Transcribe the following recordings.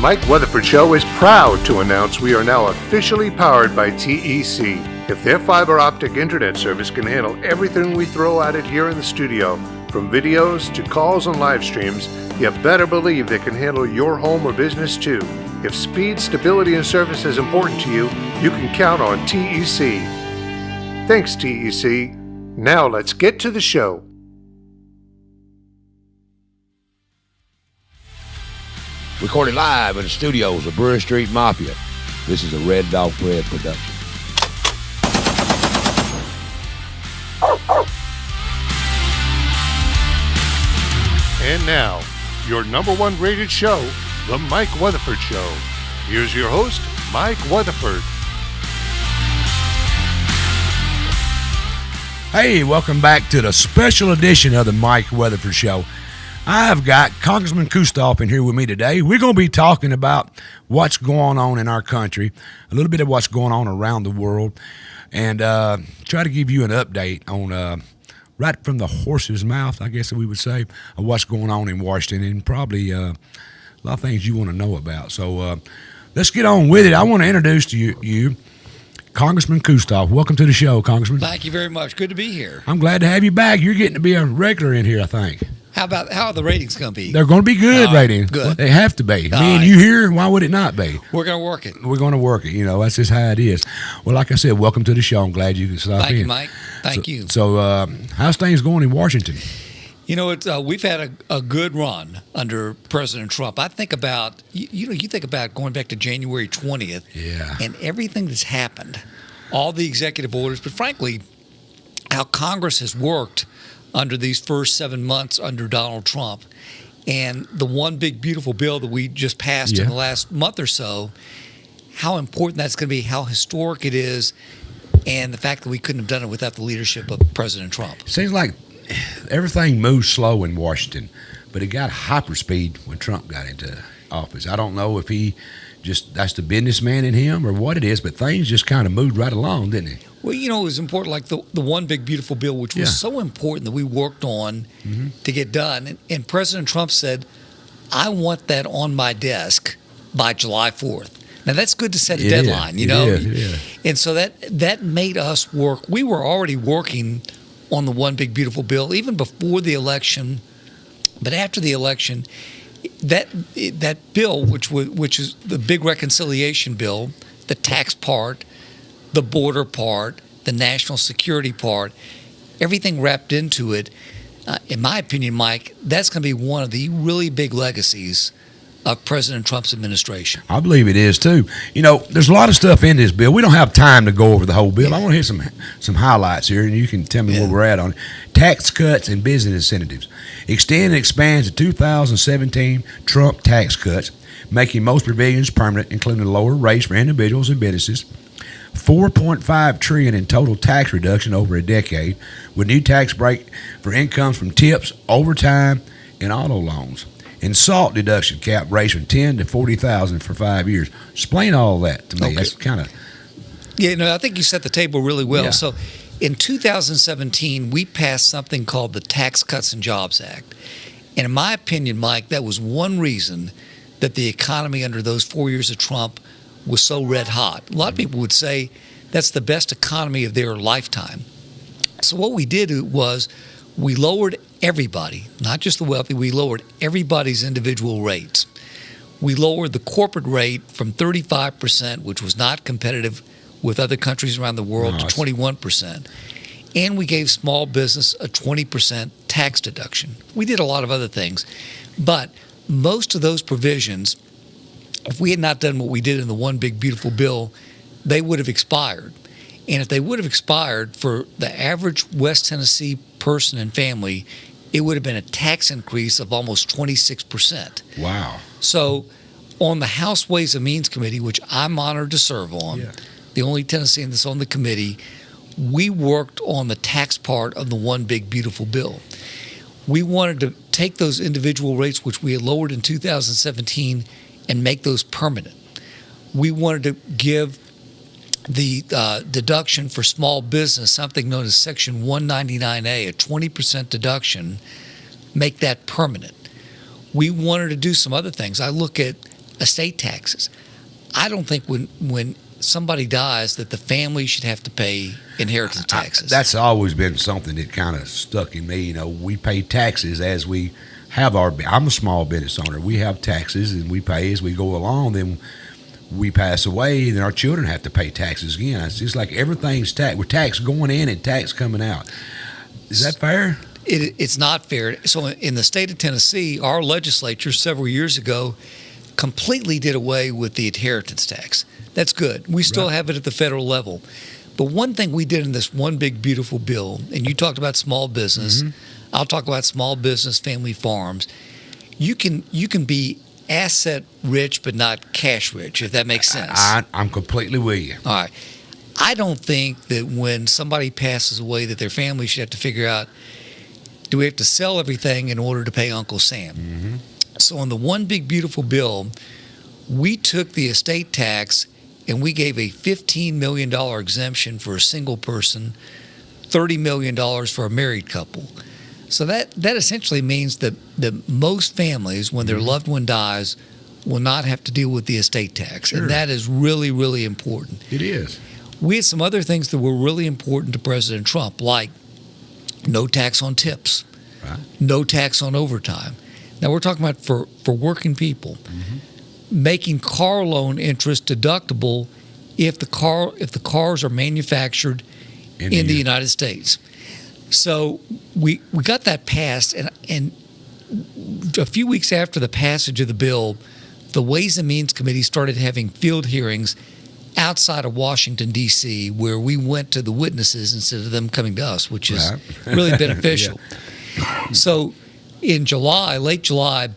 Mike Weatherford Show is proud to announce we are now officially powered by TEC. If their fiber optic internet service can handle everything we throw at it here in the studio, from videos to calls and live streams, you better believe they can handle your home or business too. If speed, stability, and service is important to you, you can count on TEC. Thanks, TEC. Now let's get to the show. Recorded live in the studios of Brewery Street Mafia. This is a Red Dog Bread production. And now, your number one rated show, The Mike Weatherford Show. Here's your host, Mike Weatherford. Hey, welcome back to the special edition of The Mike Weatherford Show. I've got Congressman Kustoff in here with me today. We're going to be talking about what's going on in our country, a little bit of what's going on around the world, and try to give you an update on right from the horse's mouth, I guess we would say, of what's going on in Washington, and probably a lot of things you want to know about. So let's get on with it. I want to introduce to you Congressman Kustoff. Welcome to the show, Congressman. Thank you very much. Good to be here. I'm glad to have you back. You're getting to be a regular in here, I think. How are the ratings going to be? They're going to be good ratings. Good. They have to be. Me and right. you here, why would it not be? We're going to work it. We're going to work it. You know, that's just how it is. Well, like I said, welcome to the show. I'm glad you can stop in. Thank you, Mike. Thank you. So how's things going in Washington? You know, we've had a good run under President Trump. I think about, you think about going back to January 20th and everything that's happened, all the executive orders, but frankly, how Congress has worked under these first 7 months under Donald Trump, and the one big beautiful bill that we just passed in the last month or so, how important that's going to be, how historic it is, and the fact that we couldn't have done it without the leadership of President Trump. Seems like everything moves slow in Washington, but it got hyperspeed when Trump got into office. I don't know if that's the businessman in him or what it is, but things just kind of moved right along, didn't it? Well, you know, it was important, like the one big beautiful bill, which was so important that we worked on to get done. And President Trump said, I want that on my desk by July 4th. Now, that's good to set a deadline, you know. And so that made us work. We were already working on the one big beautiful bill even before the election. But after the election, that bill, which is the big reconciliation bill, the tax part, the border part, the national security part, everything wrapped into it, in my opinion, Mike, that's going to be one of the really big legacies of President Trump's administration. I believe it is, too. You know, there's a lot of stuff in this bill. We don't have time to go over the whole bill. I want to hear some highlights here, and you can tell me where we're at on it. Tax cuts and business incentives. Extend and expands the 2017 Trump tax cuts, making most provisions permanent, including lower rates for individuals and businesses. $4.5 trillion in total tax reduction over a decade, with new tax break for incomes from tips, overtime, and auto loans. And SALT deduction cap raised from $10,000 to $40,000 for 5 years. Explain all that to me. Okay. That's kind of... Yeah, no, I think you set the table really well. Yeah. So in 2017, we passed something called the Tax Cuts and Jobs Act. And in my opinion, Mike, that was one reason that the economy under those 4 years of Trump was so red hot. A lot of people would say that's the best economy of their lifetime. So what we did was we lowered everybody, not just the wealthy, we lowered everybody's individual rates. We lowered the corporate rate from 35%, which was not competitive with other countries around the world, to 21%. And we gave small business a 20% tax deduction. We did a lot of other things. But most of those provisions, if we had not done what we did in the one big beautiful bill, they would have expired. And if they would have expired, for the average West Tennessee person and family, it would have been a tax increase of almost 26%. Wow. So on the House Ways and Means Committee, which I'm honored to serve on, the only Tennessean that's on the committee, we worked on the tax part of the one big beautiful bill. We wanted to take those individual rates, which we had lowered in 2017, and make those permanent. We wanted to give the deduction for small business, something known as Section 199A, a 20% deduction, make that permanent. We wanted to do some other things. I look at estate taxes. I don't think when somebody dies that the family should have to pay inheritance taxes. That's always been something that kind of stuck in me. You know, we pay taxes as we have I'm a small business owner. We have taxes and we pay as we go along. Then we pass away, and our children have to pay taxes again. It's just like everything's tax. We're tax going in and tax coming out. Is that fair? It's not fair. So in the state of Tennessee, our legislature several years ago completely did away with the inheritance tax. That's good. We still have it at the federal level. But one thing we did in this one big, beautiful bill, and you talked about small business, I'll talk about small business, family farms. You can be asset rich but not cash rich, if that makes sense. I'm completely with you. All right. I don't think that when somebody passes away that their family should have to figure out, do we have to sell everything in order to pay Uncle Sam? So on the one big, beautiful bill, we took the estate tax and we gave a $15 million exemption for a single person, $30 million for a married couple. So that essentially means that most families, when their loved one dies, will not have to deal with the estate tax. Sure. And that is really, really important. It is. We had some other things that were really important to President Trump, like no tax on tips, no tax on overtime. Now we're talking about for working people. Making car loan interest deductible if the cars are manufactured in the United States. So we got that passed, and a few weeks after the passage of the bill, the Ways and Means Committee started having field hearings outside of Washington, D.C., where we went to the witnesses instead of them coming to us, which is really beneficial. So in July, late July,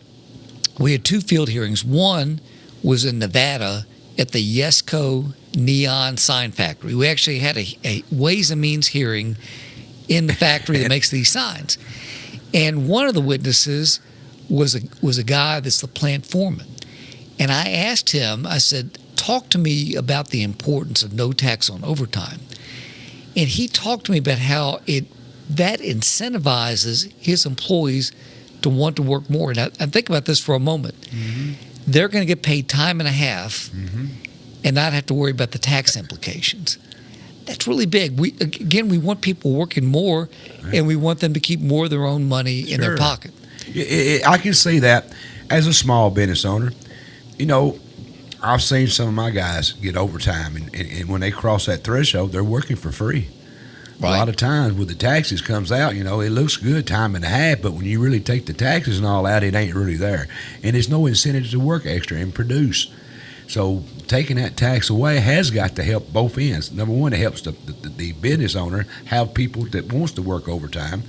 we had two field hearings. One was in Nevada at the Yesco Neon Sign Factory. We actually had a Ways and Means hearing in the factory that makes these signs. And one of the witnesses was a guy that's the plant foreman. And I asked him, I said, talk to me about the importance of no tax on overtime. And he talked to me about how that incentivizes his employees to want to work more. And think about this for a moment. They're going to get paid time and a half and not have to worry about the tax implications. That's really big. We want people working more, and we want them to keep more of their own money in their pocket. I can see that as a small business owner. You know, I've seen some of my guys get overtime, and when they cross that threshold, they're working for free. A lot of times with the taxes comes out, you know, it looks good, time and a half, but when you really take the taxes and all out, it ain't really there. And there's no incentive to work extra and produce. So taking that tax away has got to help both ends. Number one, it helps the business owner have people that wants to work overtime,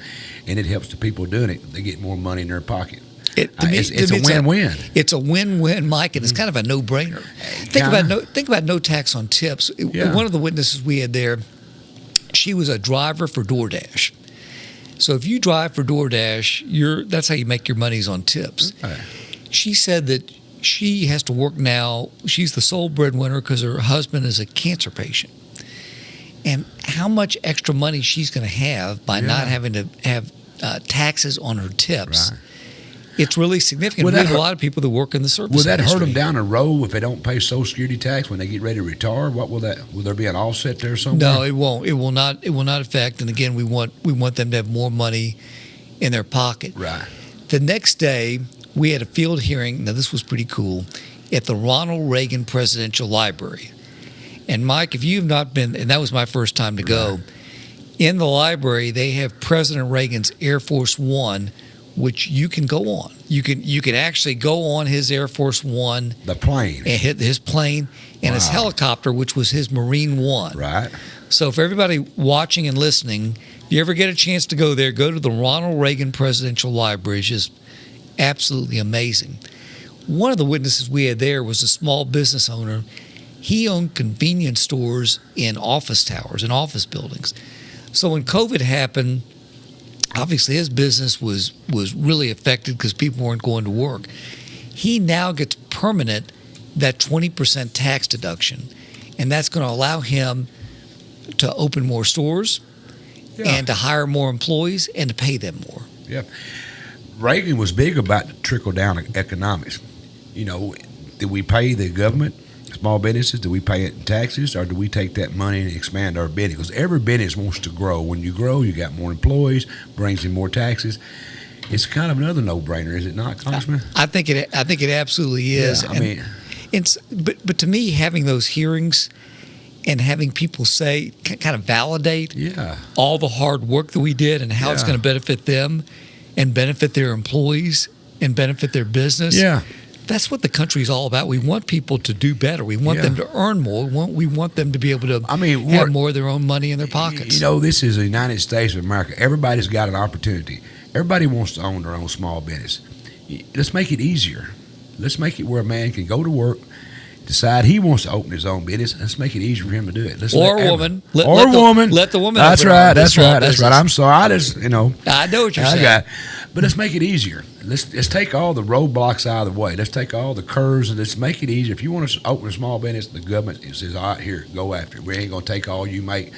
and it helps the people doing it. They get more money in their pocket. It's a win-win. It's a win-win, Mike, and it's kind of a no-brainer. Think about no tax on tips. One of the witnesses we had there, she was a driver for DoorDash. So if you drive for DoorDash, that's how you make your monies on tips. She said that she has to work now. She's the sole breadwinner because her husband is a cancer patient. And how much extra money she's going to have by not having to have taxes on her tips. It's really significant. We have a lot of people that work in the service industry. Will that hurt them down the road if they don't pay Social Security tax when they get ready to retire? What will that? Will there be an offset there somewhere? No, it won't. It will not. It will not affect. And again, we want them to have more money in their pocket. The next day, we had a field hearing. Now, this was pretty cool at the Ronald Reagan Presidential Library. And Mike, if you've not been, and that was my first time to go, in the library they have President Reagan's Air Force One, which you can go on. You can actually go on his Air Force One, the plane, and hit his plane and his helicopter, which was his Marine One. So for everybody watching and listening, if you ever get a chance to go there, go to the Ronald Reagan Presidential Library. It's just absolutely amazing. One of the witnesses we had there was a small business owner. He owned convenience stores in office towers and office buildings. So when COVID happened, obviously his business was really affected because people weren't going to work. He now gets permanent that 20% tax deduction, and that's going to allow him to open more stores and to hire more employees and to pay them more. Reagan was big about the trickle-down economics. You know, do we pay the government, small businesses? Do we pay it in taxes, or do we take that money and expand our business? Because every business wants to grow. When you grow, you got more employees, brings in more taxes. It's kind of another no-brainer, is it not, Congressman? I think it absolutely is. Yeah, but to me, having those hearings and having people say, kind of validate all the hard work that we did and how it's going to benefit them and benefit their employees and benefit their business. Yeah. That's what the country is all about. We want people to do better. We want them to earn more. We want them to be able to have more of their own money in their pockets. You know, this is the United States of America. Everybody's got an opportunity. Everybody wants to own their own small business. Let's make it easier. Let's make it where a man can go to work, decide he wants to open his own business. Let's make it easier for him to do it. Or a woman. Let the woman. That's right. I'm sorry. I know what you're saying. But let's make it easier. Let's take all the roadblocks out of the way. Let's take all the curves and let's make it easier. If you want to open a small business, the government says, all right, here, go after it. We ain't going to take all you make.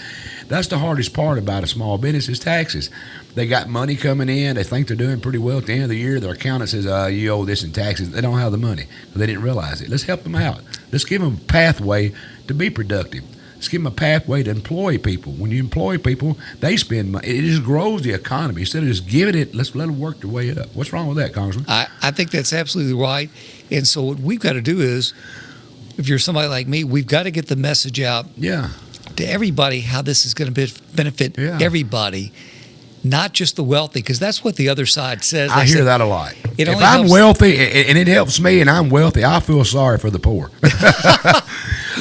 That's the hardest part about a small business is taxes. They got money coming in. They think they're doing pretty well. At the end of the year, their accountant says, you owe this in taxes. They don't have the money. They didn't realize it. Let's help them out. Let's give them a pathway to be productive. Let's give them a pathway to employ people. When you employ people, they spend money. It just grows the economy. Instead of just giving it, let's let them work their way up. What's wrong with that, Congressman? I think that's absolutely right. And so what we've got to do is, if you're somebody like me, we've got to get the message out to everybody how this is going to benefit everybody, not just the wealthy, because that's what the other side says. I hear that a lot. If I'm wealthy and it helps me and I'm wealthy, I feel sorry for the poor.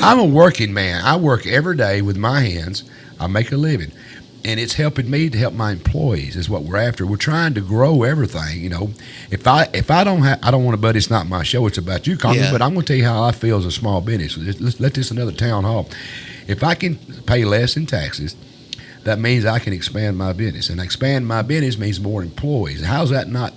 I'm a working man. I work every day with my hands. I make a living. And it's helping me to help my employees is what we're after. We're trying to grow everything, you know. If I don't have, I don't want to, but it's not my show. It's about you, Congressman. But I'm going to tell you how I feel as a small business. Let's let this another town hall. If I can pay less in taxes, that means I can expand my business. And expand my business means more employees. How's that not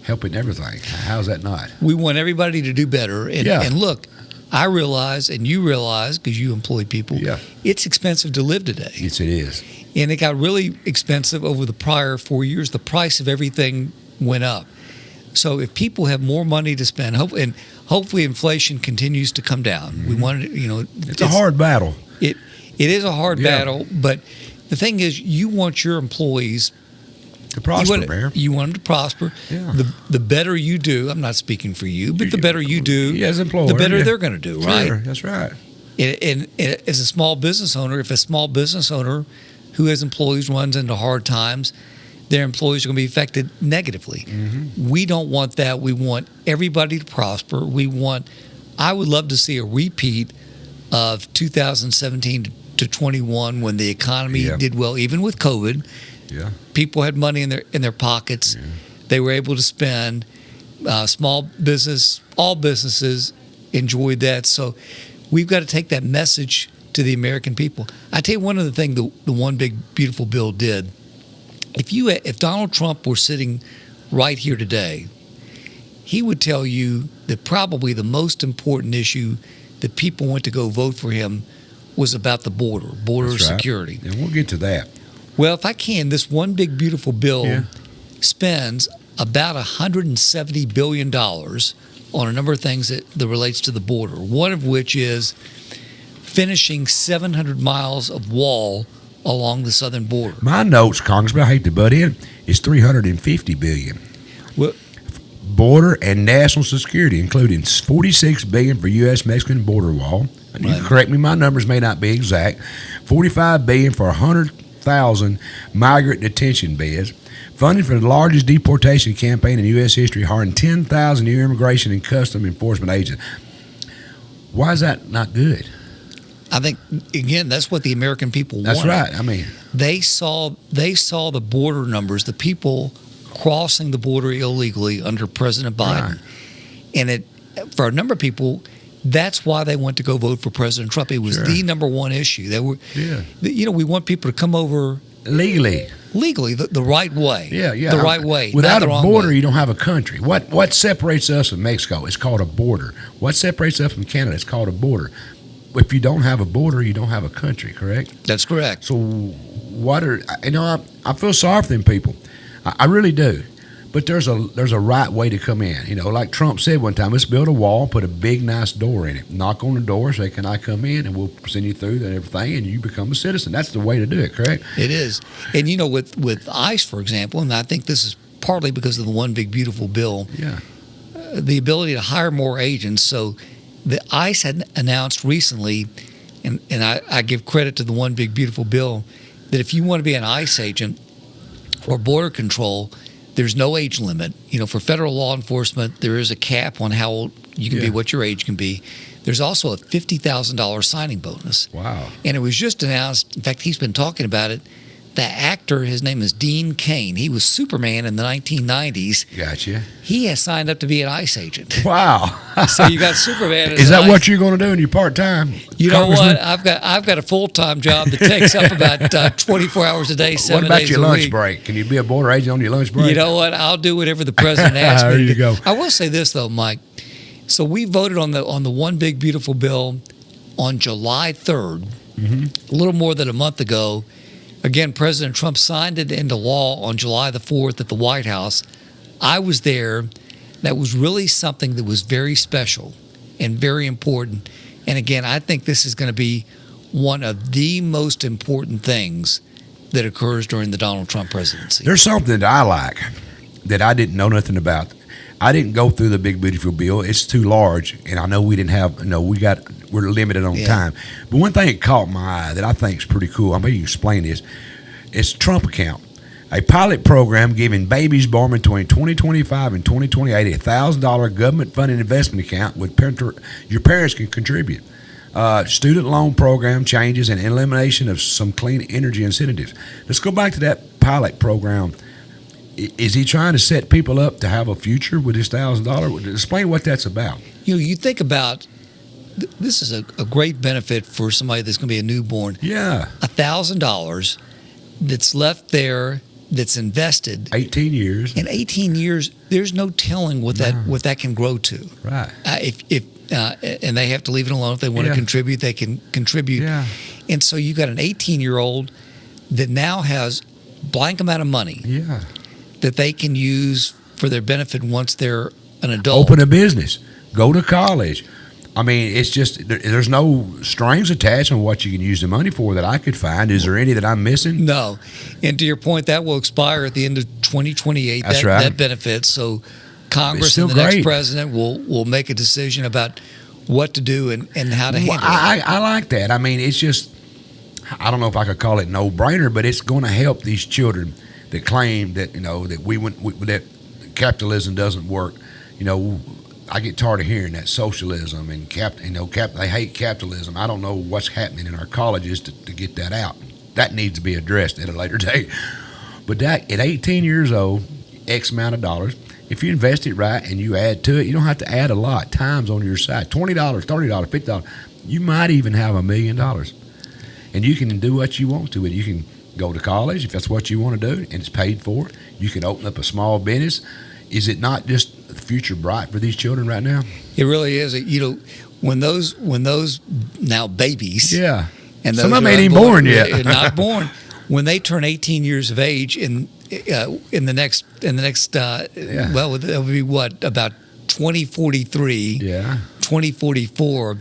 helping everything? How's that not? We want everybody to do better. And look, I realize, and you realize, because you employ people, it's expensive to live today. Yes, it is. And it got really expensive over the prior 4 years. The price of everything went up. So if people have more money to spend, hopefully inflation continues to come down. Mm-hmm. We want it, it's a hard battle. It is a hard battle, but the thing is, you want your employees to prosper, you want them to prosper. Yeah. The better you do, I'm not speaking for you, but the better you do, as an employer, the better they're going to do, right? Sure, that's right. And as a small business owner, if a small business owner who has employees runs into hard times, their employees are going to be affected negatively. Mm-hmm. We don't want that. We want everybody to prosper. I would love to see a repeat of 2017 to 21 when the economy did well, even with COVID. Yeah. People had money in their pockets. Yeah. They were able to spend. Small business, all businesses enjoyed that. So we've got to take that message to the American people. I tell you one other thing the one big beautiful bill did. If Donald Trump were sitting right here today, he would tell you that probably the most important issue that people went to go vote for him was about the border security. And we'll get to that. Well, if I can, this one big beautiful bill spends about $170 billion on a number of things that relates to the border, one of which is finishing 700 miles of wall along the southern border. My notes, Congressman, I hate to butt in, is $350 billion. Well, border and national security, including $46 billion for U.S.-Mexican border wall. And you can correct me, my numbers may not be exact. $45 billion for 100,000 migrant detention beds. Funding for the largest deportation campaign in U.S. history, hiring 10,000 new immigration and custom enforcement agents. Why is that not good? I think, again, that's what the American people wanted. That's right. I mean, they saw the border numbers, the people crossing the border illegally under President Biden. Right. And for a number of people, that's why they went to go vote for President Trump. It was the number one issue. We want people to come over legally, the right way. The right way. Without a border, you don't have a country. What separates us from Mexico? It's called a border. What separates us from Canada? It's called a border. If you don't have a border, you don't have a country, correct? That's correct. So I feel sorry for them people. I really do. But there's a right way to come in. Like Trump said one time, let's build a wall, put a big, nice door in it. Knock on the door, say, can I come in? And we'll send you through and everything, and you become a citizen. That's the way to do it, correct? It is. And, with ICE, for example, and I think this is partly because of the One Big Beautiful Bill, the ability to hire more agents. So the ICE had announced recently, and I give credit to the One Big Beautiful Bill, that if you want to be an ICE agent or border control, there's no age limit. For federal law enforcement, there is a cap on how old you can be, what your age can be. There's also a $50,000 signing bonus. Wow. And it was just announced, in fact, he's been talking about it. The actor, his name is Dean Cain. He was Superman in the 1990s. Gotcha. He has signed up to be an ICE agent. Wow. So you got Superman. Is that what you're going to do in your part-time? You know what? I've got a full-time job that takes up about 24 hours a day, 7 days a week. What about your lunch break? Can you be a border agent on your lunch break? You know what? I'll do whatever the president asks me to do. There you go. I will say this, though, Mike. So we voted on the One Big Beautiful Bill on July 3rd, a little more than a month ago. Again, President Trump signed it into law on July the 4th at the White House. I was there. That was really something that was very special and very important. And again, I think this is going to be one of the most important things that occurs during the Donald Trump presidency. There's something that I like that I didn't know nothing about. I didn't go through the Big Beautiful Bill. It's too large, and I know we didn't have. We're limited on time. But one thing that caught my eye that I think is pretty cool. I'm going to explain this. It's Trump account, a pilot program giving babies born between 2025 and 2028 a $1,000 government-funded investment account with your parents can contribute. Student loan program changes and elimination of some clean energy incentives. Let's go back to that pilot program. Is he trying to set people up to have a future with this $1,000? Explain what that's about. You think about this is a great benefit for somebody that's going to be a newborn. Yeah. $1,000 that's left there that's invested. 18 years. In 18 years, there's no telling what that can grow to. Right. And they have to leave it alone. If they want to contribute, they can contribute. Yeah. And so you got an 18-year-old that now has blank amount of money. Yeah. That they can use for their benefit once they're an adult. Open a business. Go to college. I mean, it's just, there's no strings attached on what you can use the money for that I could find. Is there any that I'm missing? No. And to your point, that will expire at the end of 2028. That's right. That benefit. So Congress and the next president will make a decision about what to do and how to handle it. I like that. I mean, it's just, I don't know if I could call it no-brainer, but it's going to help these children that claim that that capitalism doesn't work. I get tired of hearing that socialism and they hate capitalism. I don't know what's happening in our colleges to get that out. That needs to be addressed at a later date. But that at 18 years old, X amount of dollars, if you invest it right and you add to it, you don't have to add a lot. Time's on your side. $20, $30, $50. You might even have $1 million, and you can do what you want to it. You can go to college if that's what you want to do, and it's paid for. You can open up a small business. Is it not just the future bright for these children right now? It really is. When those now babies, and some of them ain't even born yet, not born. When they turn 18 years of age in the next well, that would be what, about 2043, 2044.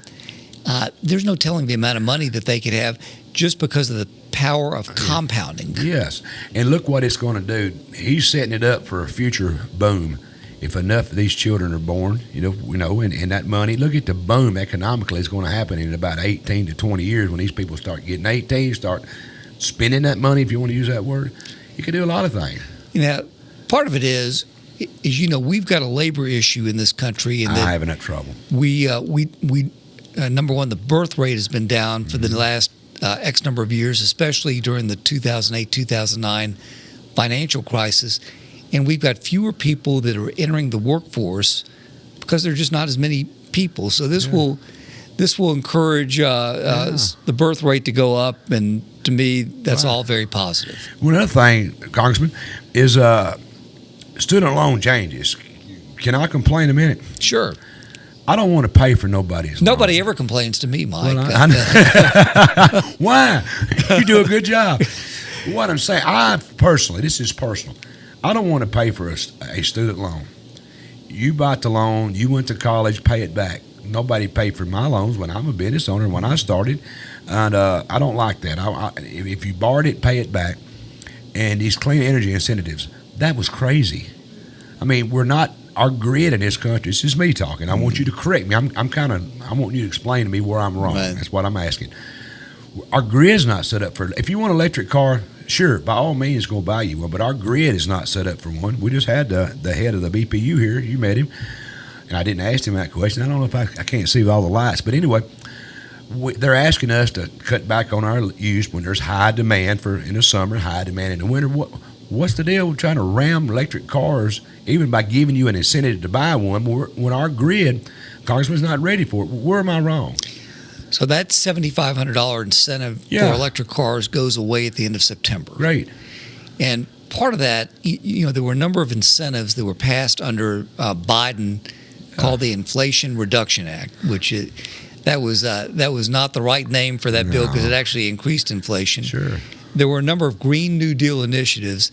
There's no telling the amount of money that they could have just because of the power of compounding. Yes, and look what it's going to do. He's setting it up for a future boom. If enough of these children are born, and that money, look at the boom economically is going to happen in about 18 to 20 years when these people start getting 18, start spending that money, if you want to use that word. You can do a lot of things. Part of it is we've got a labor issue in this country, and I'm having that trouble. We number one, the birth rate has been down for the last X number of years, especially during the 2008-2009 financial crisis. And we've got fewer people that are entering the workforce because there are just not as many people. So this will encourage the birth rate to go up, and to me, that's all very positive. One other thing, Congressman, is student loan changes. Can I complain a minute? Sure. I don't want to pay for nobody's Nobody loan. ever complains to me, Mike. Well, Why? You do a good job. What I'm saying, this is personal. I don't want to pay for a student loan. You bought the loan, you went to college, pay it back. Nobody paid for my loans when I'm a business owner, when I started, and I don't like that. If you borrowed it, pay it back. And these clean energy incentives, that was crazy. I mean, we're not, our grid in this country, this is me talking. I want you to correct me. I want you to explain to me where I'm wrong. Right. That's what I'm asking. Our grid's not set up for, if you want an electric car, sure, by all means, go buy you one, but our grid is not set up for one. We just had the head of the BPU here. You met him, and I didn't ask him that question. I don't know if I can't see all the lights, but anyway, they're asking us to cut back on our use when there's high demand in the summer, high demand in the winter. What's the deal with trying to ram electric cars, even by giving you an incentive to buy one, when our grid, Congressman's not ready for it? Where am I wrong? So that $7,500 incentive for electric cars goes away at the end of September. Great. And part of that, there were a number of incentives that were passed under Biden called the Inflation Reduction Act, which that was not the right name for that bill because it actually increased inflation. Sure. There were a number of Green New Deal initiatives.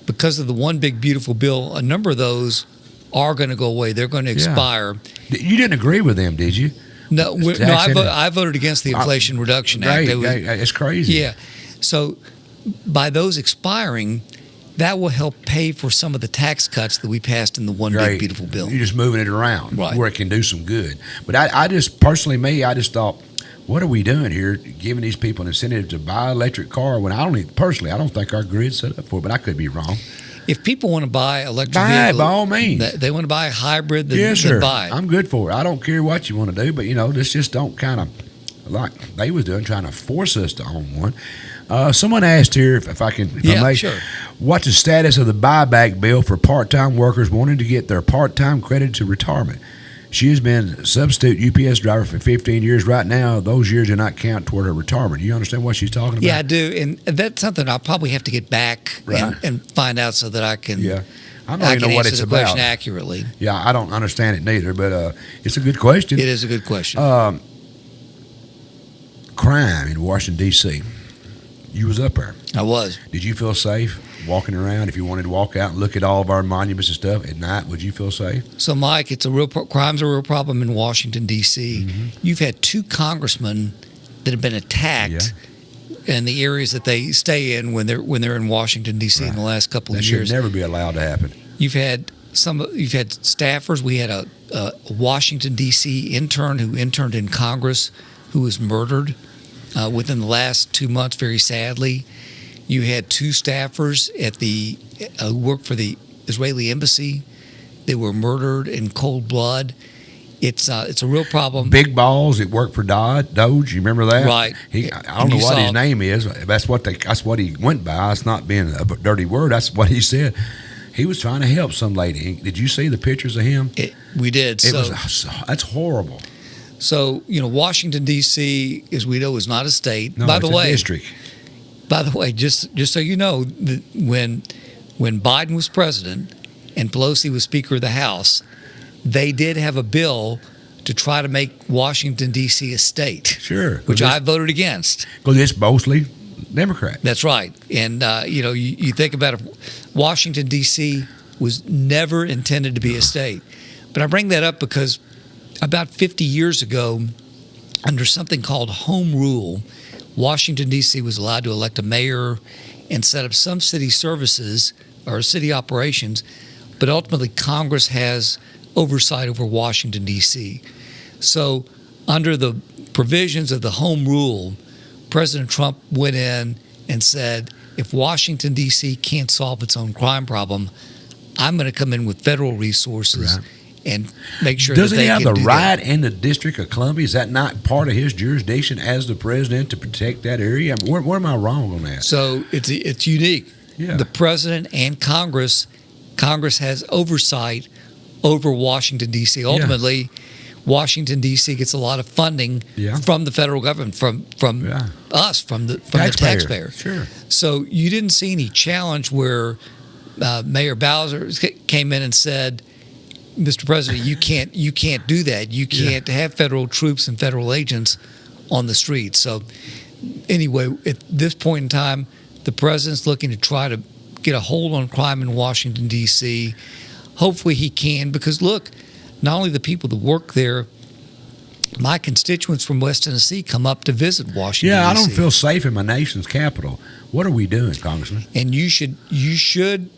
Because of the One Big Beautiful Bill, a number of those are going to go away. They're going to expire. You didn't agree with them, did you? No, I voted against the Inflation Reduction Act. It's crazy. Yeah. So by those expiring, that will help pay for some of the tax cuts that we passed in the One Big Beautiful Bill. You're just moving it around where it can do some good. But I just thought, what are we doing here, giving these people an incentive to buy an electric car when I don't think our grid's set up for it, but I could be wrong. If people want to buy electric vehicles, by all means. They want to buy a hybrid, then buy it. I'm good for it. I don't care what you want to do, but, this just don't kind of, like they was doing, trying to force us to own one. Someone asked here, if I may, sure. What's the status of the buyback bill for part-time workers wanting to get their part-time credit to retirement? She has been a substitute UPS driver for 15 years. Right now, those years do not count toward her retirement. You understand what she's talking about? Yeah, I do. And that's something I'll probably have to get back and find out so that I can, I don't even know what it's about. Question accurately. Yeah, I don't understand it neither, but it's a good question. It is a good question. Crime in Washington, D.C. You was up there. I was. Did you feel safe walking around? If you wanted to walk out and look at all of our monuments and stuff at night, would you feel safe? So, Mike, crime's a real problem in Washington, D.C. Mm-hmm. You've had 2 congressmen that have been attacked in the areas that they stay in when they're in Washington, D.C. in the last couple of years. That should never be allowed to happen. You've had staffers. We had a Washington, D.C. intern who interned in Congress who was murdered within the last 2 months, very sadly. You had 2 staffers who worked for the Israeli embassy. They were murdered in cold blood. It's a real problem. Big Balls that worked for Doge. You remember that? Right. I don't know what his name is. That's what he went by. It's not being a dirty word. That's what he said. He was trying to help some lady. Did you see the pictures of him? We did. That's horrible. So, Washington, D.C., as we know, is not a state. No, it's a district. By the way, just so you know, when Biden was president and Pelosi was Speaker of the House, they did have a bill to try to make Washington, D.C. a state. Sure. Which I voted against. Because it's mostly Democrat. That's right. And, you think about it, Washington, D.C. was never intended to be a state. But I bring that up because about 50 years ago, under something called Home Rule, Washington, D.C. was allowed to elect a mayor and set up some city services or city operations, but ultimately Congress has oversight over Washington, D.C. So under the provisions of the Home Rule, President Trump went in and said, if Washington, D.C. can't solve its own crime problem, I'm going to come in with federal resources and make sure that they can do that. Doesn't he have the right in the District of Columbia? Is that not part of his jurisdiction as the president to protect that area? I mean, where am I wrong on that? So it's unique. Yeah. The president and Congress has oversight over Washington, D.C. Ultimately, Washington, D.C. gets a lot of funding from the federal government, from us, from the taxpayer. Sure. So you didn't see any challenge where Mayor Bowser came in and said, Mr. President, you can't do that. You can't have federal troops and federal agents on the streets. So anyway, at this point in time, the president's looking to try to get a hold on crime in Washington, D.C. Hopefully he can, because look, not only the people that work there, my constituents from West Tennessee come up to visit Washington, Yeah, I D.C. don't feel safe in my nation's capital. What are we doing, Congressman? And you should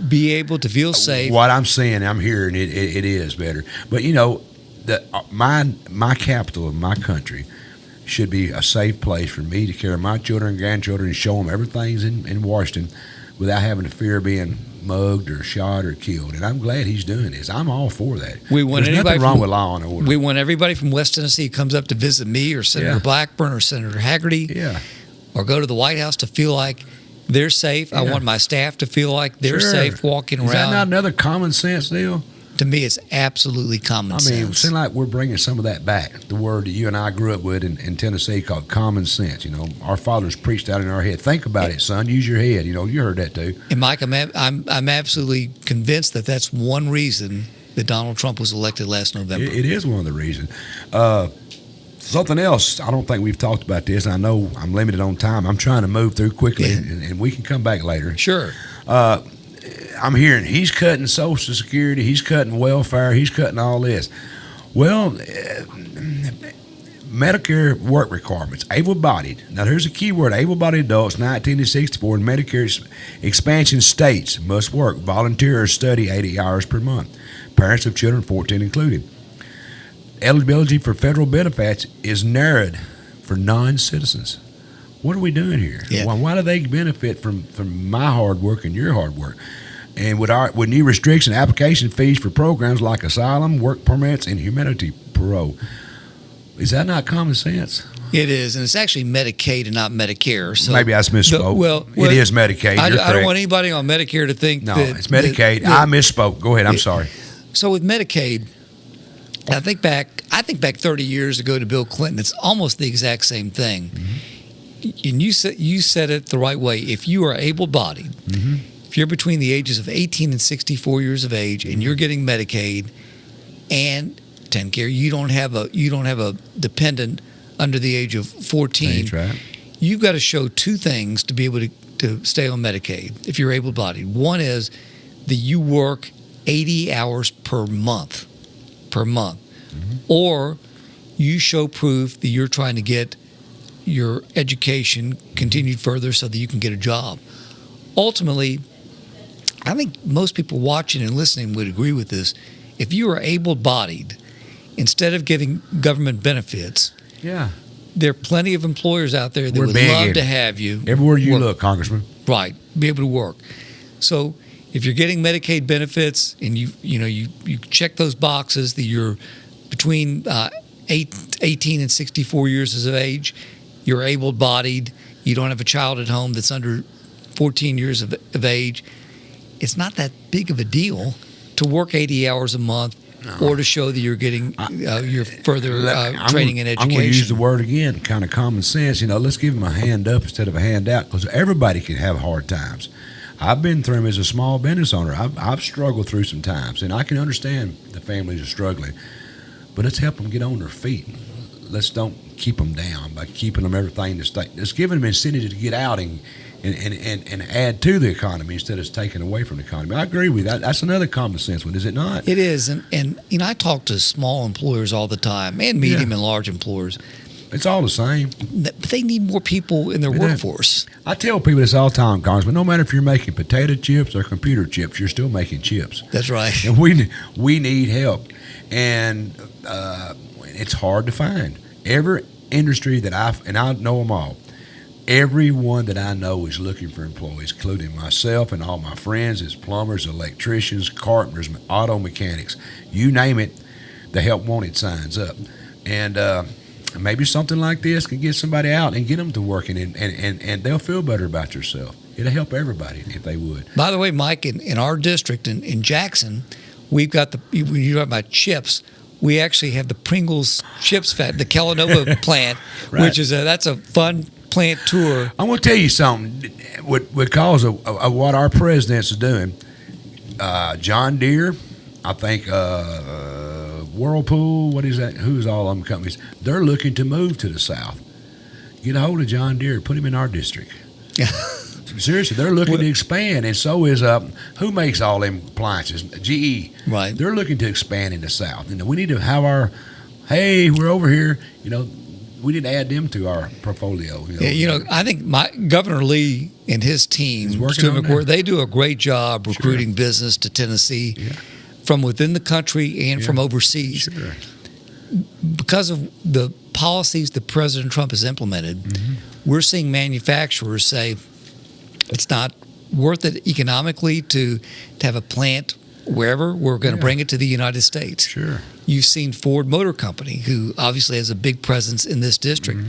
be able to feel safe. What I'm seeing, I'm hearing it is better. But my capital of my country should be a safe place for me to carry my children and grandchildren and show them everything's in Washington without having to fear being mugged or shot or killed. And I'm glad he's doing this. I'm all for that. There's nothing wrong with law and order. We want everybody from West Tennessee who comes up to visit me or Senator Blackburn or Senator Haggerty or go to the White House to feel like they're safe. I want my staff to feel like they're safe walking around. Is that not another common sense deal? To me, it's absolutely common sense. I mean, it seems like we're bringing some of that back. The word that you and I grew up with in Tennessee called common sense. Our fathers preached out in our head. Think about it, son. Use your head. You heard that too. And Mike, I'm absolutely convinced that that's one reason that Donald Trump was elected last November. It is one of the reasons. Something else, I don't think we've talked about this. I know I'm limited on time. I'm trying to move through quickly, and we can come back later. Sure. I'm hearing he's cutting Social Security, he's cutting welfare, he's cutting all this. Well, Medicare work requirements, able-bodied. Now, here's a key word, able-bodied adults, 19 to 64, in Medicare expansion states must work, volunteer or study 80 hours per month. Parents of children 14 included. Eligibility for federal benefits is narrowed for non-citizens. What are we doing here? Yeah. Why do they benefit from my hard work and your hard work? And with new restriction application fees for programs like asylum, work permits, and humanity parole. Is that not common sense? It is, and it's actually Medicaid and not Medicare. So maybe I misspoke. Well, it is Medicaid. I don't want anybody on Medicare to think it's Medicaid. I misspoke. Go ahead. I'm sorry. So with Medicaid, I think back 30 years ago to Bill Clinton. It's almost the exact same thing. Mm-hmm. And you said it the right way. If you are able-bodied, mm-hmm. if you're between the ages of 18 and 64 years of age, and you're getting Medicaid and TennCare, you don't have a dependent under the age of 14. That's right. You've got to show two things to be able to stay on Medicaid if you're able-bodied. One is that you work 80 hours per month, mm-hmm. or you show proof that you're trying to get your education continued further so that you can get a job. Ultimately, I think most people watching and listening would agree with this. If you are able-bodied, instead of giving government benefits, there are plenty of employers out there that would love to have you. Everywhere you look, Congressman. Right, be able to work. So if you're getting Medicaid benefits and you check those boxes that you're between 18 and 64 years of age, you're able-bodied, you don't have a child at home that's under 14 years of age, it's not that big of a deal to work 80 hours a month or to show that you're getting your further training and education. I'm going to use the word again, kind of common sense. Let's give them a hand up instead of a hand out, because everybody can have hard times. I've been through them as a small business owner. I've struggled through some times, and I can understand the families are struggling. But let's help them get on their feet. Let's don't keep them down by keeping them everything to stay. Let's give them incentive to get out and add to the economy instead of taking away from the economy. I agree with that. That's another common sense one, is it not? It is, and I talk to small employers all the time, and medium and large employers. It's all the same. But they need more people in their workforce. I tell people this all the time, Congressman. No matter if you're making potato chips or computer chips, you're still making chips. That's right. And we need help, and it's hard to find. Every industry that I know them all. Everyone that I know is looking for employees, including myself and all my friends as plumbers, electricians, carpenters, auto mechanics. You name it, the help wanted signs up. And maybe something like this can get somebody out and get them to working, and they'll feel better about themselves. It'll help everybody if they would. By the way, Mike, in our district in Jackson, we've got when you talk about chips, we actually have the Pringles chips fat, the Kellanova plant, right. Which is that's a fun plant tour. I want to tell you something. Because of what our president's doing, John Deere, I think Whirlpool, what is that? Who's all of them companies? They're looking to move to the South. Get a hold of John Deere, put him in our district. seriously, they're looking to expand, and so is who makes all them appliances? GE. Right. They're looking to expand in the South. We need to have our, hey, we're over here. We need to add them to our portfolio. I think Governor Lee and his team, they do a great job recruiting business to Tennessee from within the country and from overseas. Sure. Because of the policies that President Trump has implemented, we're seeing manufacturers say it's not worth it economically to have a plant wherever. We're going to bring it to the United States. Sure. You've seen Ford Motor Company, who obviously has a big presence in this district.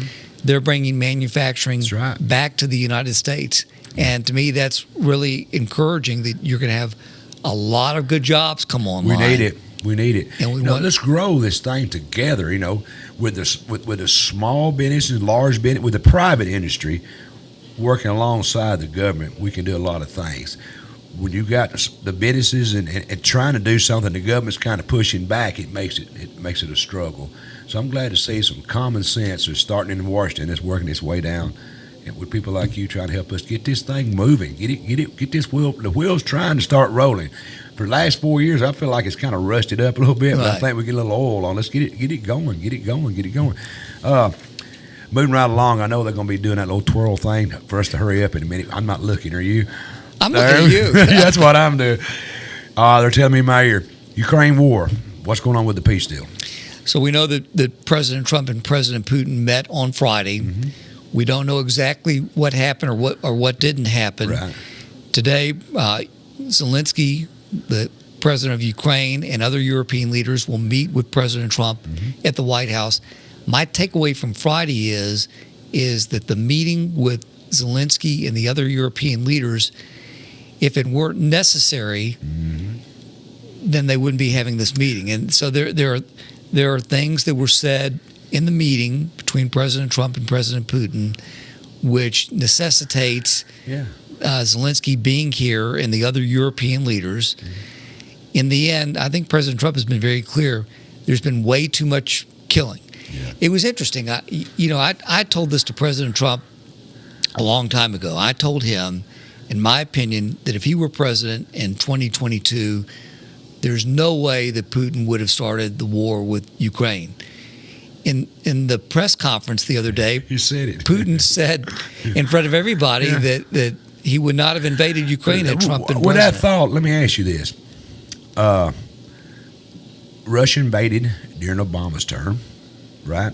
They're bringing manufacturing back to the United States. And to me, that's really encouraging that you're going to have a lot of good jobs come online. We need it. And let's grow this thing together, with the small businesses, large business, with the private industry working alongside the government. We can do a lot of things. When you got the businesses and trying to do something, the government's kind of pushing back. It makes it a struggle. So I'm glad to see some common sense is starting in Washington. It's working its way down, and with people like you trying to help us get this thing moving, get this the wheels trying to start rolling. For the last 4 years, I feel like it's kind of rusted up a little bit, but I think we get a little oil on. Let's get it going. Moving right along, I know they're going to be doing that little twirl thing for us to hurry up in a minute. I'm not looking. Are you? I'm looking at you. That's what I'm doing. They're telling me in my ear, Ukraine war. What's going on with the peace deal? So we know that President Trump and President Putin met on Friday. We don't know exactly what happened or what didn't happen. Right. Today, Zelensky, the president of Ukraine, and other European leaders will meet with President Trump at the White House. My takeaway from Friday is that the meeting with Zelensky and the other European leaders, if it weren't necessary, then they wouldn't be having this meeting. And so there are things that were said in the meeting between President Trump and President Putin which necessitates Zelensky being here and the other European leaders. In the end, I think President Trump has been very clear. There's been way too much killing. It was interesting. I told this to President Trump a long time ago. I told him, in my opinion, that if he were president in 2022, there's no way that Putin would have started the war with Ukraine. In the press conference the other day, he said it. Putin said in front of everybody that he would not have invaded Ukraine had Trump been president. With that thought, let me ask you this. Russia invaded during Obama's term, right?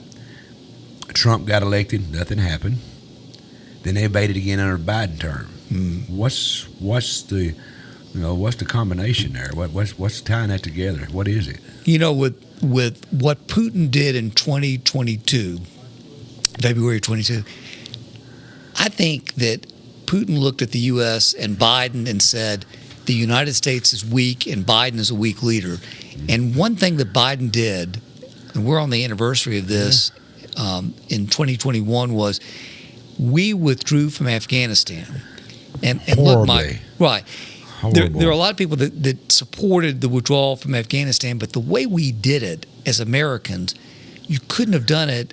Trump got elected, nothing happened. Then they invaded again under Biden term. What's the combination there? What's tying that together? What is it? With what Putin did in 2022, February 22, I think that Putin looked at the U.S. and Biden and said, the United States is weak and Biden is a weak leader. And one thing that Biden did, and we're on the anniversary of this in 2021, was we withdrew from Afghanistan. And look, Mike, right. There are a lot of people that supported the withdrawal from Afghanistan, but the way we did it as Americans, you couldn't have done it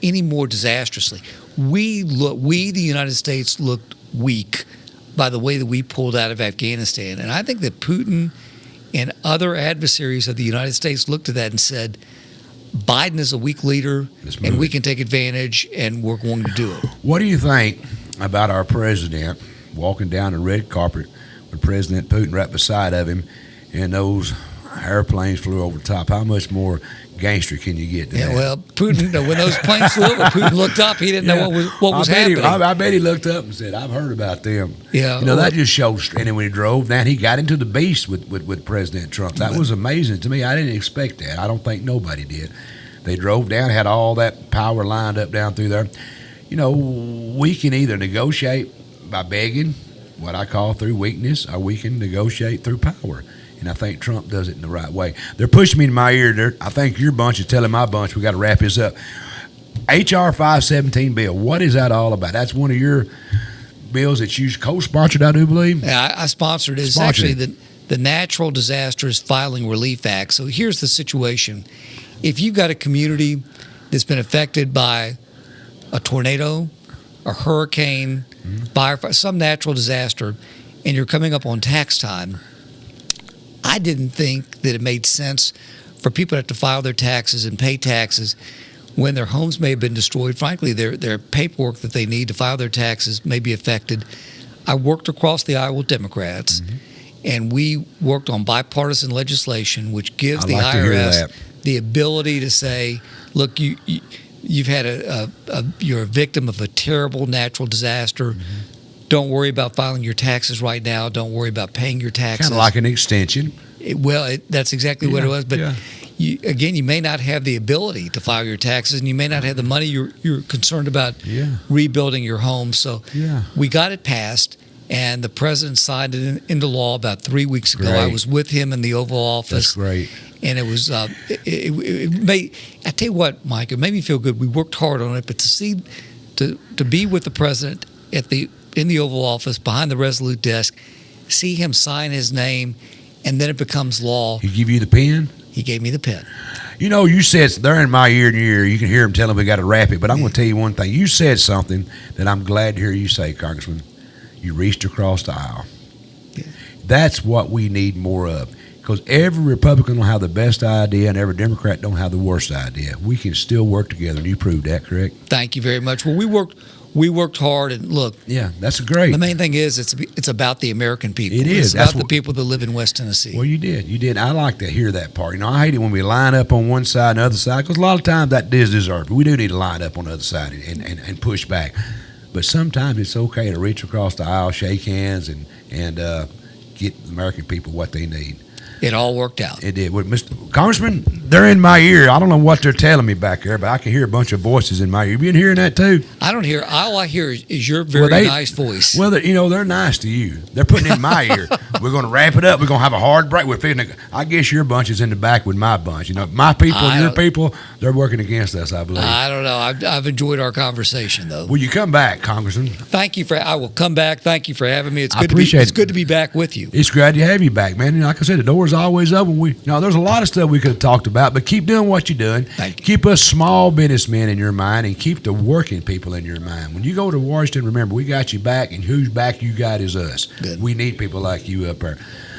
any more disastrously. We, the United States, looked weak by the way that we pulled out of Afghanistan. And I think that Putin and other adversaries of the United States looked at that and said, Biden is a weak leader, and we can take advantage, and we're going to do it. What do you think about our president walking down the red carpet with President Putin right beside of him, and those airplanes flew over the top? How much more gangster can you get than that? Well, Putin, when those planes flew over, Putin looked up. He didn't know what was happening. I bet he looked up and said, I've heard about them. Yeah. That just shows. And then when he drove down, he got into the beast with President Trump. That was amazing to me. I didn't expect that. I don't think nobody did. They drove down, had all that power lined up down through there. We can either negotiate by begging, what I call through weakness, or we can negotiate through power. And I think Trump does it in the right way. They're pushing me in my ear. I think your bunch is telling my bunch we got to wrap this up. H.R. 517 bill, what is that all about? That's one of your bills that you co-sponsored, I do believe? Yeah, I sponsored it. It's actually the Natural Disasters Filing Relief Act. So here's the situation. If you've got a community that's been affected by a tornado, a hurricane, fire, some natural disaster, and you're coming up on tax time, I didn't think that it made sense for people to have to file their taxes and pay taxes when their homes may have been destroyed. Frankly, their paperwork that they need to file their taxes may be affected. I worked across the aisle with Democrats, and we worked on bipartisan legislation, which gives the IRS the ability to say, look, you've had you're a victim of a terrible natural disaster. Don't worry about filing your taxes right now. Don't worry about paying your taxes. Kind of like an extension. That's exactly what it was. But you may not have the ability to file your taxes, and you may not have the money. You're concerned about rebuilding your home. So we got it passed, and the president signed it into law about 3 weeks ago. Great. I was with him in the Oval Office. That's great. And it was, it made, I tell you what, Mike, it made me feel good. We worked hard on it, but to be with the president in the Oval Office behind the Resolute desk, see him sign his name, and then it becomes law. He give you the pen? He gave me the pen. You know, you said, they're in my ear and your ear. You can hear them telling we got to wrap it, but I'm going to tell you one thing. You said something that I'm glad to hear you say, Congressman. You reached across the aisle. Yeah. That's what we need more of. Because every Republican don't have the best idea and every Democrat don't have the worst idea. We can still work together, and you proved that, correct? Thank you very much. Well, we worked hard, and look. Yeah, that's great. The main thing is it's about the American people. It is. It's about the people that live in West Tennessee. Well, you did. I like to hear that part. You know, I hate it when we line up on one side and the other side, because a lot of times that is deserved. We do need to line up on the other side and push back. But sometimes it's okay to reach across the aisle, shake hands, and get the American people what they need. It all worked out. It did. Well, Mr. Congressman, they're in my ear. I don't know what they're telling me back there, but I can hear a bunch of voices in my ear. You been hearing that too? I don't hear. All I hear is your very nice voice. Well, they're nice to you. They're putting it in my ear. We're going to wrap it up. We're going to have a hard break. I guess your bunch is in the back with my bunch. You know, my people and your people, they're working against us, I believe. I don't know. I've enjoyed our conversation, though. Will you come back, Congressman? Thank you I will come back. Thank you for having me. It's good to be back with you. It's glad to have you back, man. And like I said, the door's always open. There's a lot of stuff we could have talked about, but keep doing what you're doing. Thank you. Keep us small businessmen in your mind, and keep the working people in your mind. When you go to Washington, remember, we got you back, and whose back you got is us. Good. We need people like you up there.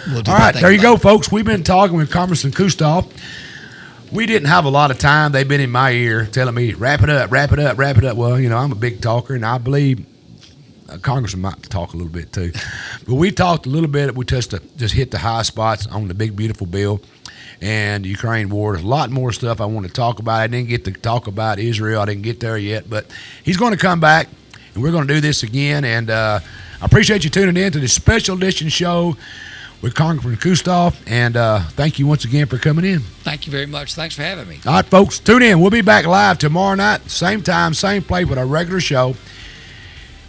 All right, there you go, folks. We've been talking with Congressman Kustoff. We didn't have a lot of time. They've been in my ear telling me, wrap it up, wrap it up, wrap it up. Well, I'm a big talker, and I believe Congressman might talk a little bit too. But we talked a little bit. We just hit the high spots on the big, beautiful bill and the Ukraine war. There's a lot more stuff I want to talk about. I didn't get to talk about Israel. I didn't get there yet. But he's going to come back, and we're going to do this again. And I appreciate you tuning in to this special edition show with Congressman Kustoff. And thank you once again for coming in. Thank you very much. Thanks for having me. All right, folks, tune in. We'll be back live tomorrow night, same time, same place with our regular show.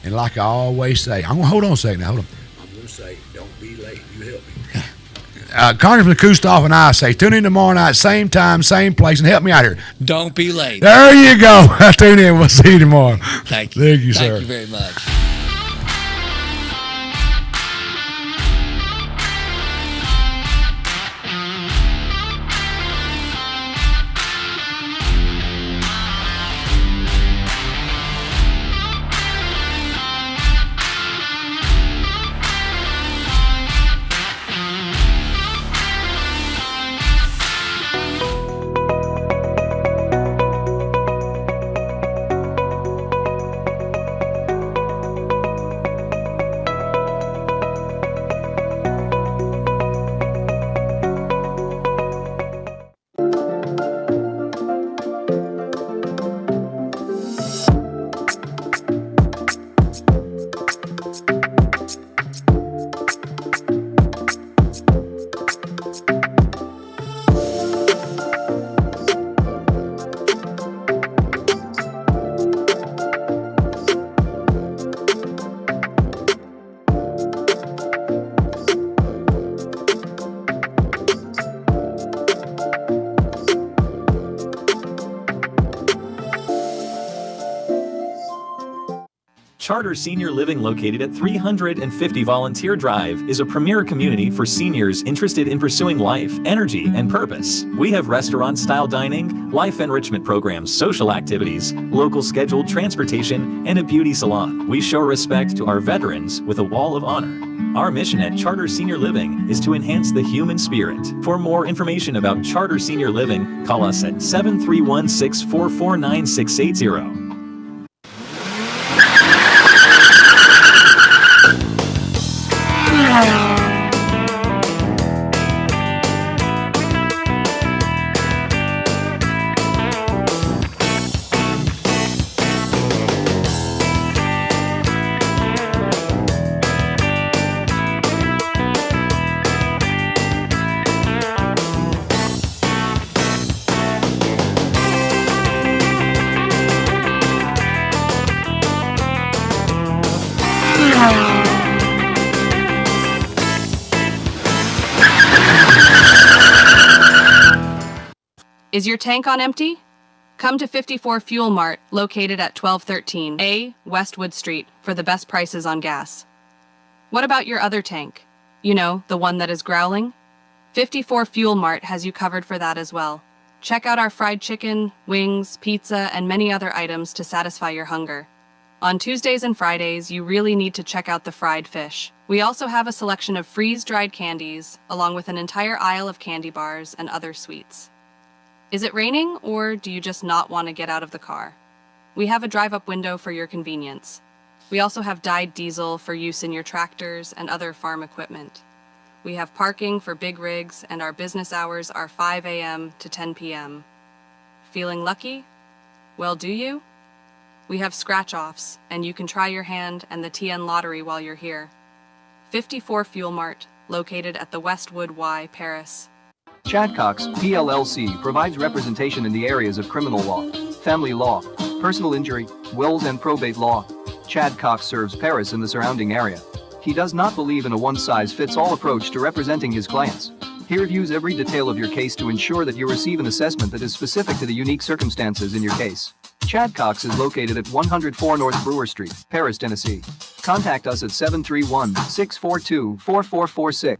And like I always say, I'm going to hold on a second now. Hold on. I'm going to say, don't be late. You help me. Congressman Kustoff and I say, tune in tomorrow night, same time, same place, and help me out here. Don't be late. There you go. Tune in. We'll see you tomorrow. Thank you. Thank you, sir. Thank you very much. Charter Senior Living, located at 350 Volunteer Drive, is a premier community for seniors interested in pursuing life, energy, and purpose. We have restaurant-style dining, life enrichment programs, social activities, local scheduled transportation, and a beauty salon. We show respect to our veterans with a wall of honor. Our mission at Charter Senior Living is to enhance the human spirit. For more information about Charter Senior Living, call us at 731-644-9680. Is your tank on empty? Come to 54 Fuel Mart, located at 1213 A Westwood Street, for the best prices on gas. What about your other tank? You know, the one that is growling? 54 Fuel Mart has you covered for that as well. Check out our fried chicken, wings, pizza, and many other items to satisfy your hunger. On Tuesdays and Fridays, you really need to check out the fried fish. We also have a selection of freeze-dried candies, along with an entire aisle of candy bars and other sweets. Is it raining, or do you just not want to get out of the car? We have a drive-up window for your convenience. We also have dyed diesel for use in your tractors and other farm equipment. We have parking for big rigs, and our business hours are 5 a.m. to 10 p.m. Feeling lucky? Well, do you? We have scratch-offs, and you can try your hand and the TN lottery while you're here. 54 Fuel Mart, located at the Westwood Y, Paris. Chad Cox, PLLC, provides representation in the areas of criminal law, family law, personal injury, wills and probate law. Chad Cox serves Paris and the surrounding area. He does not believe in a one-size-fits-all approach to representing his clients. He reviews every detail of your case to ensure that you receive an assessment that is specific to the unique circumstances in your case. Chad Cox is located at 104 North Brewer Street, Paris, Tennessee. Contact us at 731-642-4446.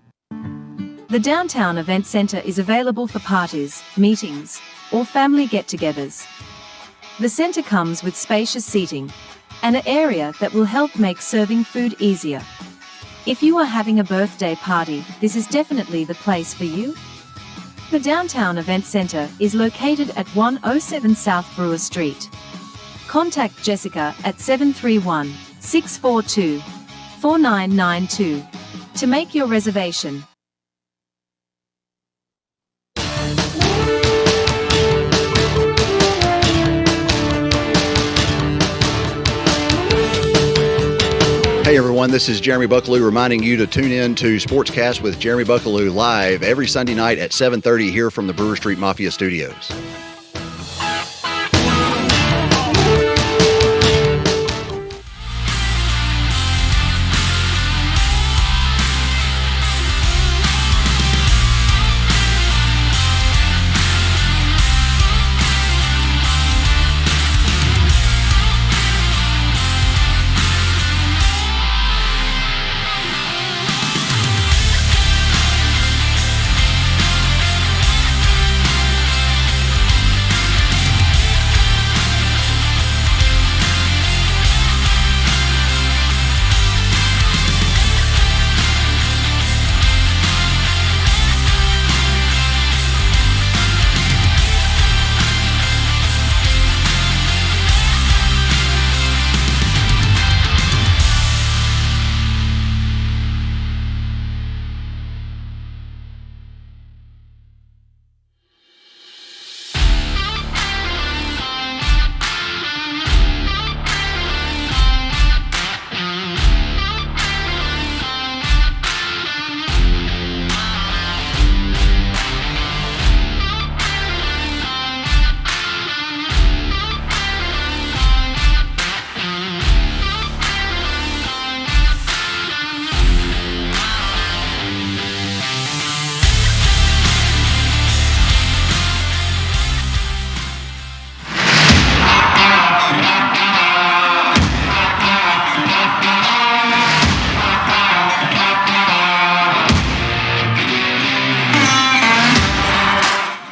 The Downtown Event Center is available for parties, meetings, or family get-togethers. The center comes with spacious seating and an area that will help make serving food easier. If you are having a birthday party, this is definitely the place for you. The Downtown Event Center is located at 107 South Brewer Street. Contact Jessica at 731-642-4992 to make your reservation. Hey everyone, this is Jeremy Buckaloo reminding you to tune in to Sportscast with Jeremy Buckaloo live every Sunday night at 7:30 here from the Brewer Street Mafia Studios.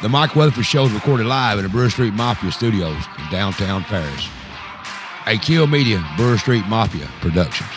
The Mike Weatherford Show is recorded live in the Brewer Street Mafia Studios in downtown Paris. A Kill Media, Brewer Street Mafia Productions.